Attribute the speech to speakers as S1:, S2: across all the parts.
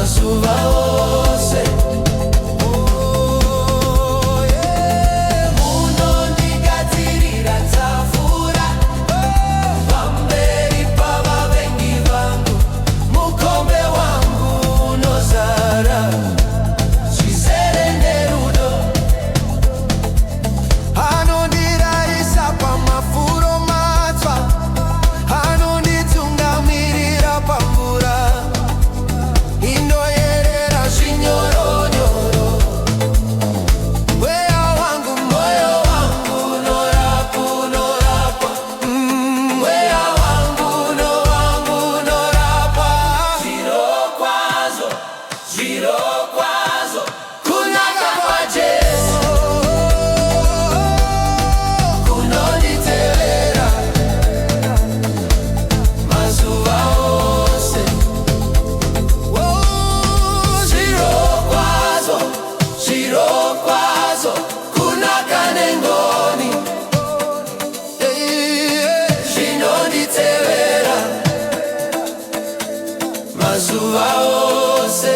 S1: mazuva ose. Munondigadzirira tafura pamberi pavavengi vangu, mukombe wangu unozara zvizere nerudo. Anondirayisa pamafuro matsva, anonditungamirira pamvura inoyerera zvinyoronyoro. Mweya wangu, moyo wangu unorapa, mweya wangu unorapa. Zvirokwazvo, zvirokwazvo, kunaka kwaJesu kunonditevera mazuva ose. Zvirokwazvo, zvirokwazvo, kunaka nengoni zvinonditevera mazuva ose.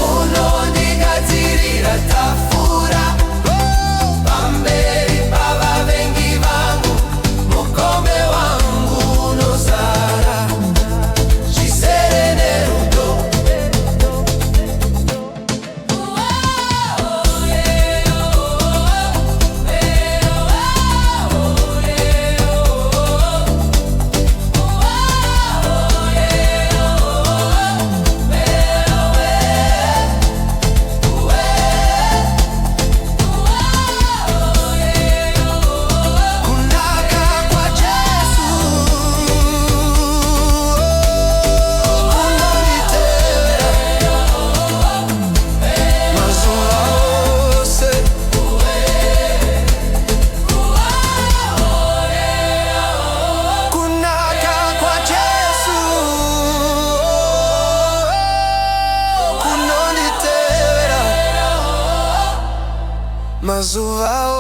S1: Munondigadzirira tafura pamberi pavavengi vangu, mukombe wangu unozara zvizere nerudo. Kunaka kwaJesu kunonditevera mazuva ose. Kunaka kwaJesu kunonditevera mazuva ose.